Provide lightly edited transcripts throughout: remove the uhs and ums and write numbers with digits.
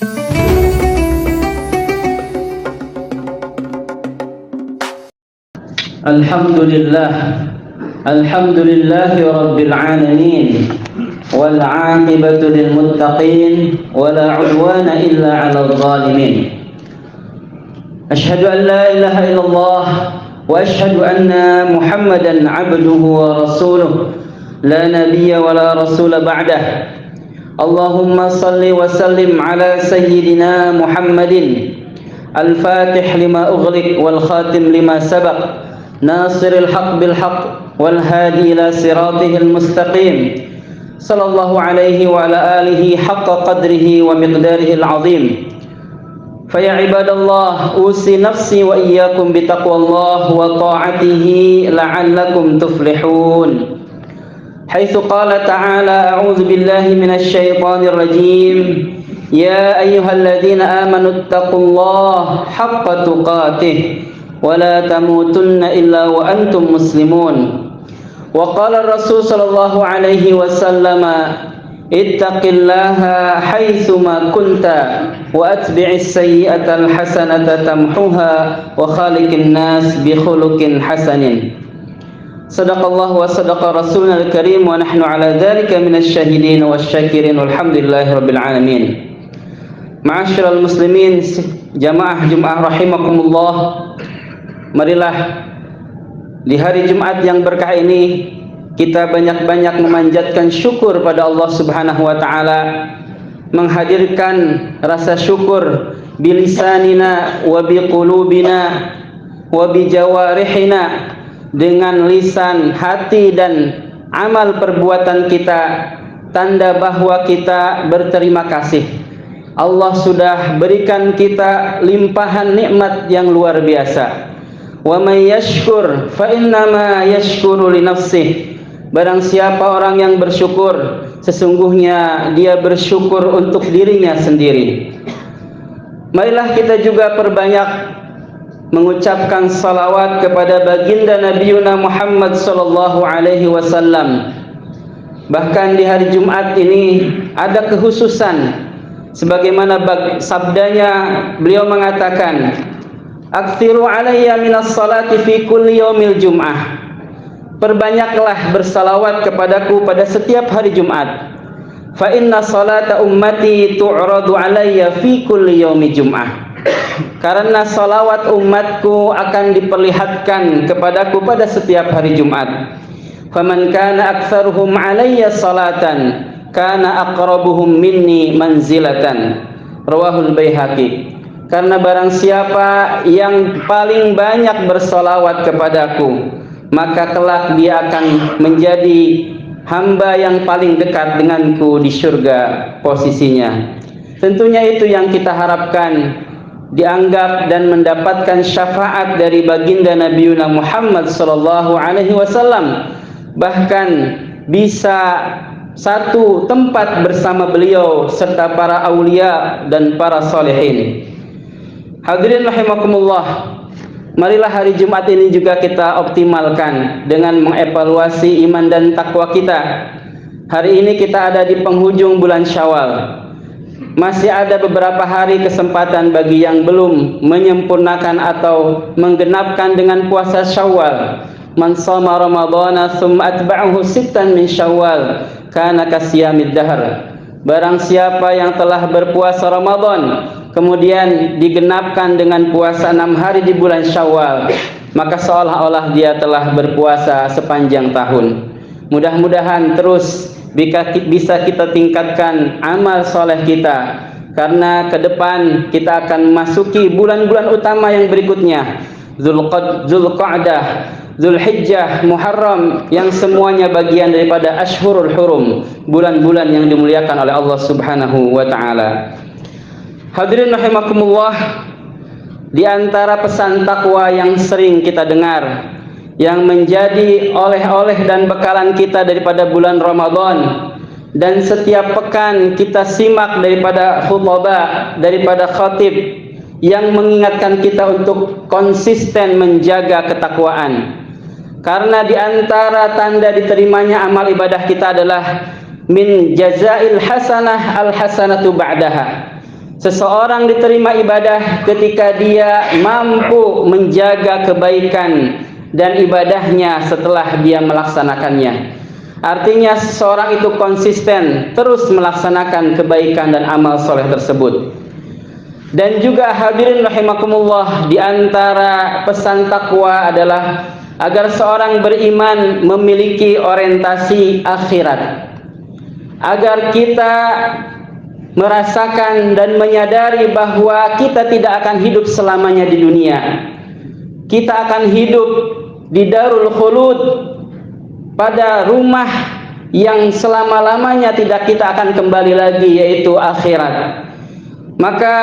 Alhamdulillahi Rabbil Alamin, wal aqibatu lil muttaqin, wala udwana illa 'alal zalimin. Ashhadu an la ilaha illallah wa ashhadu anna Muhammadan 'abduhu wa rasuluh, la nabiyya wa la rasula ba'dah. Allahumma salli wa sallim ala sayyidina Muhammadin al-fatih lima ughliq wal khatim lima sabaq, nasiril haq bil haq wal hadi ila siratihil mustaqim, sallallahu alaihi wa ala alihi haqqa qadrihi wa miqdarihil azim. Faya ibadallah, usi nafsi wa iyyakum bitaqwallah wa ta'atihi la'allakum tuflihun. Haitsu qala ta'ala, a'udzu billahi minasy syaithanir rajim, ya ayyuhalladzina amanu taqullaha haqqa tuqatih wa la tamutunna illa wa antum muslimun. Wa qala ar-rasul sallallahu alaihi wasallam, ittaqillaha haitsu ma kunta wa atbi'is sayyi'atal hasanata tamhuha wa khaliqin nas bi khuluqin hasanin. Sadaqallahu wa sadaqa rasulunal karim wa nahnu ala dzalika minasy syahidin wasyakirin walhamdulillahi rabbil alamin. Ma'asyiral muslimin, jamaah Jumat rahimakumullah. Marilah di hari Jumat yang berkah ini kita banyak-banyak memanjatkan syukur pada Allah Subhanahu wa taala, menghadirkan rasa syukur bilisanina wa biqulubina wa bijawarihina, dengan lisan, hati dan amal perbuatan kita, tanda bahwa kita berterima kasih. Allah sudah berikan kita limpahan nikmat yang luar biasa. Wa may yashkur fa innama yashkuru li nafsih. Barang siapa orang yang bersyukur, sesungguhnya dia bersyukur untuk dirinya sendiri. Marilah kita juga perbanyak mengucapkan salawat kepada baginda Nabiuna Muhammad sallallahu alaihi wasallam. Bahkan di hari Jumat ini ada kekhususan, sebagaimana sabdanya beliau mengatakan, aktsiru alayya minas salati fi kulli yaumil jum'ah. Perbanyaklah bersalawat kepadaku pada setiap hari Jumat. Fa inna salata ummati tu'radu alayya fi kulli yaumi jum'ah. Karena salawat umatku akan diperlihatkan kepadaku pada setiap hari Jumat. Faman kana aktsaruhum alayya salatan kana aqrabuhum minni manzilatan. Rawahul Baihaqi. Karena barang siapa yang paling banyak bersalawat kepadaku, maka kelak dia akan menjadi hamba yang paling dekat denganku di surga posisinya. Tentunya itu yang kita harapkan, dianggap dan mendapatkan syafaat dari baginda Nabiuna Muhammad sallallahu alaihi wasallam, bahkan bisa satu tempat bersama beliau serta para aulia dan para salihin. Hadirin rahimakumullah, marilah hari Jumat ini juga kita optimalkan dengan mengevaluasi iman dan takwa kita. Hari ini kita ada di penghujung bulan Syawal. Masih ada beberapa hari kesempatan bagi yang belum menyempurnakan atau menggenapkan dengan puasa Syawal. Man shoma Ramadhana tsumma atba'ahu sittan min Syawal kana kasiyamid dahr. Barang siapa yang telah berpuasa Ramadan kemudian digenapkan dengan puasa 6 hari di bulan Syawal, maka seolah-olah dia telah berpuasa sepanjang tahun. Mudah-mudahan terus bisa kita tingkatkan amal soleh kita, karena ke depan kita akan memasuki bulan-bulan utama yang berikutnya, Zulqa'dah, Zulhijjah, Muharram, yang semuanya bagian daripada Ashhurul Hurum, bulan-bulan yang dimuliakan oleh Allah Subhanahu wa taala. Hadirin rahimakumullah, di antara pesan takwa yang sering kita dengar, yang menjadi oleh-oleh dan bekalan kita daripada bulan Ramadan, dan setiap pekan kita simak daripada khutbah, daripada khatib yang mengingatkan kita untuk konsisten menjaga ketakwaan. Karena di antara tanda diterimanya amal ibadah kita adalah min jazail hasanah al hasanatu ba'daha. Seseorang diterima ibadah ketika dia mampu menjaga kebaikan dan ibadahnya setelah dia melaksanakannya. Artinya seseorang itu konsisten terus melaksanakan kebaikan dan amal soleh tersebut. Dan juga hadirin rahimakumullah, di antara pesan takwa adalah agar seorang beriman memiliki orientasi akhirat. Agar kita merasakan dan menyadari bahwa kita tidak akan hidup selamanya di dunia. Kita akan hidup di Darul Khulud, pada rumah yang selama-lamanya tidak kita akan kembali lagi, yaitu akhirat. Maka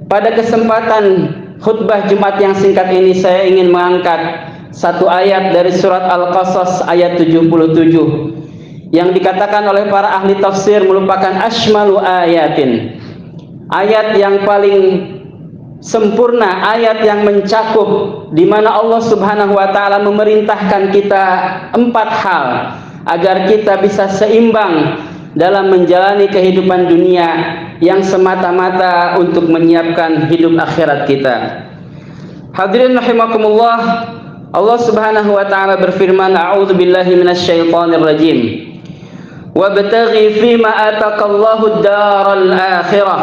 pada kesempatan khutbah Jumat yang singkat ini saya ingin mengangkat satu ayat dari surat Al-Qasas ayat 77 yang dikatakan oleh para ahli tafsir merupakan asmalu ayatin, ayat yang paling sempurna, ayat yang mencakup, di mana Allah Subhanahu wa taala memerintahkan kita 4 hal agar kita bisa seimbang dalam menjalani kehidupan dunia yang semata-mata untuk menyiapkan hidup akhirat kita. Hadirin rahimakumullah, Allah Subhanahu wa taala berfirman, a'udzu billahi minasyaitonir rajim. Wabtaghi fima ataqallahu ad-daral akhirah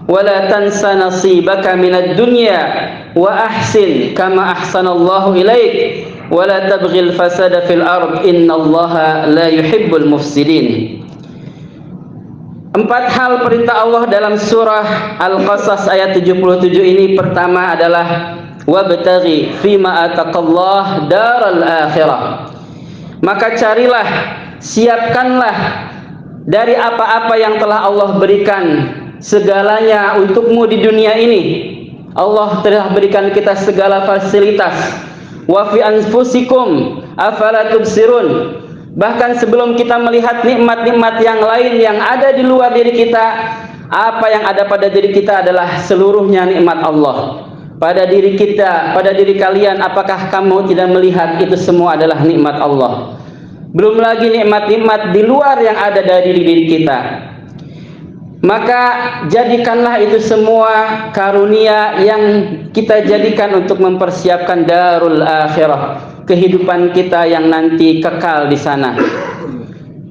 wa la tansa nasibaka minad dunya wa ahsin kama ahsanallahu ilaik wa la tabghil fasada fil ard innallaha la yuhibbul mufsidin. 4 hal perintah Allah dalam surah Al-Qasas ayat 77 ini. Pertama adalah wabtaghi fima ataqallah daral akhirah. Maka carilah, siapkanlah dari apa-apa yang telah Allah berikan segalanya untukmu di dunia ini. Allah telah berikan kita segala fasilitas. Wa fi anfusikum afala tubsirun. Bahkan sebelum kita melihat nikmat-nikmat yang lain yang ada di luar diri kita, apa yang ada pada diri kita adalah seluruhnya nikmat Allah. Pada diri kita, pada diri kalian, apakah kamu tidak melihat itu semua adalah nikmat Allah? Belum lagi nikmat-nikmat di luar yang ada dari diri kita. Maka jadikanlah itu semua karunia yang kita jadikan untuk mempersiapkan darul akhirah, kehidupan kita yang nanti kekal di sana.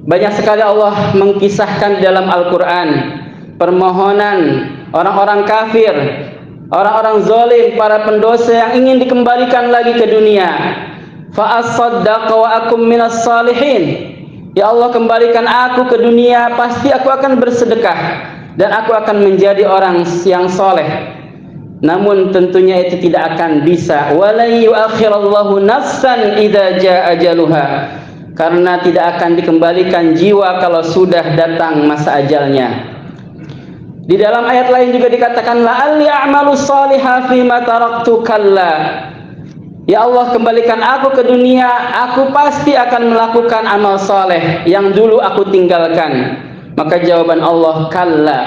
Banyak sekali Allah mengkisahkan dalam Al-Quran permohonan orang-orang kafir, orang-orang zalim, para pendosa yang ingin dikembalikan lagi ke dunia. Fa as-saddaqa wa akum minas salihin. Ya Allah, kembalikan aku ke dunia, pasti aku akan bersedekah dan aku akan menjadi orang yang soleh. Namun tentunya itu tidak akan bisa. Wala yu'akhirallahu nafsan idza jaa ajaluha. Karena tidak akan dikembalikan jiwa kalau sudah datang masa ajalnya. Di dalam ayat lain juga dikatakan la'alli a'malu shalihan fima taraktu kalla. Ya Allah, kembalikan aku ke dunia, aku pasti akan melakukan amal saleh yang dulu aku tinggalkan. Maka jawaban Allah, kalla,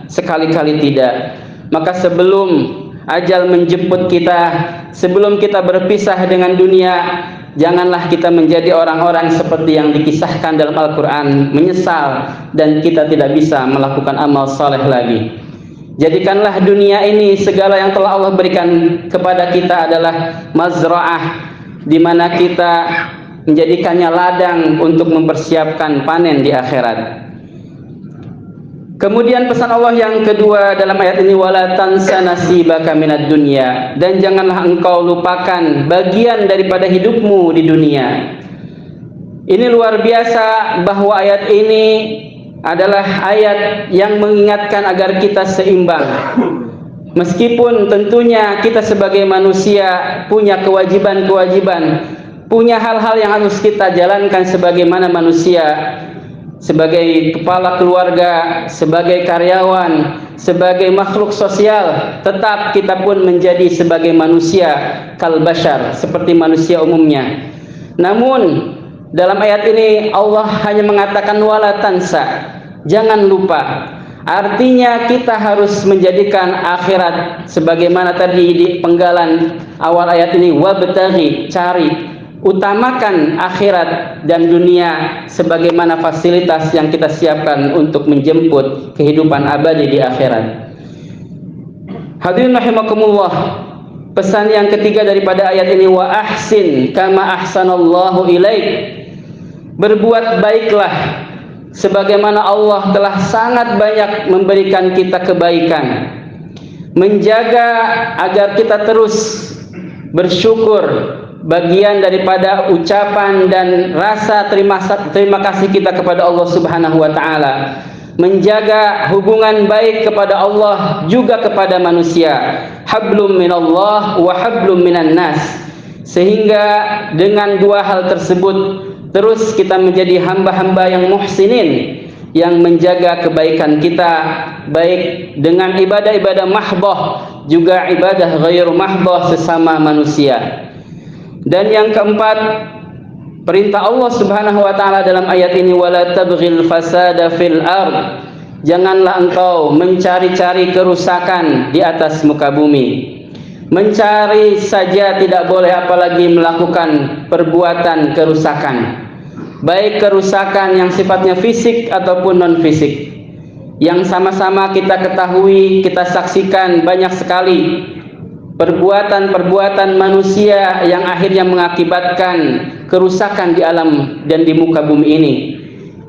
sekali-kali tidak. Maka sebelum ajal menjemput kita, sebelum kita berpisah dengan dunia, janganlah kita menjadi orang-orang seperti yang dikisahkan dalam Al-Quran, menyesal dan kita tidak bisa melakukan amal saleh lagi. Jadikanlah dunia ini, segala yang telah Allah berikan kepada kita adalah mazra'ah, di mana kita menjadikannya ladang untuk mempersiapkan panen di akhirat. Kemudian pesan Allah yang kedua dalam ayat ini, wala tansa nasibaka minad dunya, dan janganlah engkau lupakan bagian daripada hidupmu di dunia. Ini luar biasa bahwa ayat ini adalah ayat yang mengingatkan agar kita seimbang. Meskipun tentunya kita sebagai manusia punya kewajiban-kewajiban, punya hal-hal yang harus kita jalankan sebagaimana manusia, sebagai kepala keluarga, sebagai karyawan, sebagai makhluk sosial, tetap kita pun menjadi sebagai manusia kal bashar, seperti manusia umumnya. Namun dalam ayat ini Allah hanya mengatakan wala tansa, jangan lupa. Artinya kita harus menjadikan akhirat sebagaimana tadi di penggalan awal ayat ini, wabtaghi, cari, utamakan akhirat dan dunia sebagaimana fasilitas yang kita siapkan untuk menjemput kehidupan abadi di akhirat. Hadirin rahimakumullah, pesan yang ketiga daripada ayat ini, wa ahsin kama ahsanallahu ilaik. Berbuat baiklah sebagaimana Allah telah sangat banyak memberikan kita kebaikan. Menjaga agar kita terus bersyukur, bagian daripada ucapan dan rasa terima kasih kita kepada Allah Subhanahu wa taala. Menjaga hubungan baik kepada Allah juga kepada manusia. Hablum minallah wa hablum minan nas. Sehingga dengan dua hal tersebut terus kita menjadi hamba-hamba yang muhsinin, yang menjaga kebaikan kita, baik dengan ibadah-ibadah mahdoh, juga ibadah ghairu mahdoh sesama manusia. Dan yang keempat, perintah Allah Subhanahu wa taala dalam ayat ini, wala tabghil fasada fil ard. Janganlah engkau mencari-cari kerusakan di atas muka bumi. Mencari saja tidak boleh, apalagi melakukan perbuatan kerusakan. Baik kerusakan yang sifatnya fisik ataupun non fisik. Yang sama-sama kita ketahui, kita saksikan banyak sekali perbuatan-perbuatan manusia yang akhirnya mengakibatkan kerusakan di alam dan di muka bumi ini.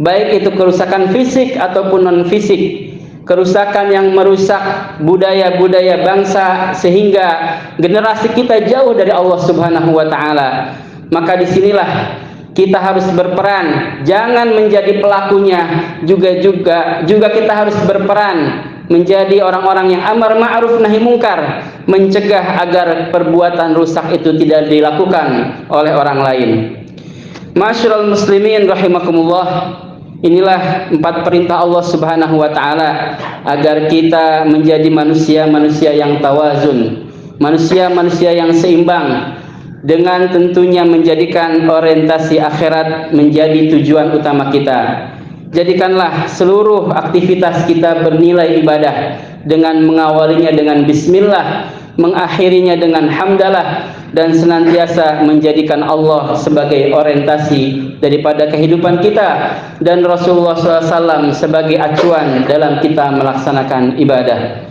Baik itu kerusakan fisik ataupun non fisik. Kerusakan yang merusak budaya-budaya bangsa sehingga generasi kita jauh dari Allah Subhanahu wa taala. Maka disinilah kita harus berperan, jangan menjadi pelakunya, juga kita harus berperan menjadi orang-orang yang amar ma'ruf nahi mungkar, mencegah agar perbuatan rusak itu tidak dilakukan oleh orang lain. Ma'asyiral muslimin rahimakumullah, inilah 4 perintah Allah Subhanahu wa taala agar kita menjadi manusia-manusia yang tawazun, manusia-manusia yang seimbang, dengan tentunya menjadikan orientasi akhirat menjadi tujuan utama kita. Jadikanlah seluruh aktivitas kita bernilai ibadah, dengan mengawalinya dengan bismillah, mengakhirinya dengan hamdalah, dan senantiasa menjadikan Allah sebagai orientasi daripada kehidupan kita dan Rasulullah SAW sebagai acuan dalam kita melaksanakan ibadah.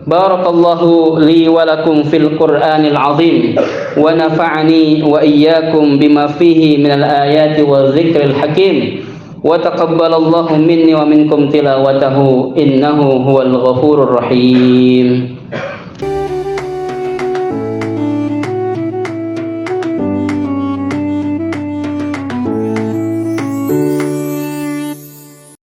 Barakallahu li wa lakum fil Qur'anil azim wa nafa'ani wa iyyakum bima fihi minal ayati wa dzikril hakim wa taqabbalallahu minni wa minkum tilawatahu innahu huwal ghafurur rahim.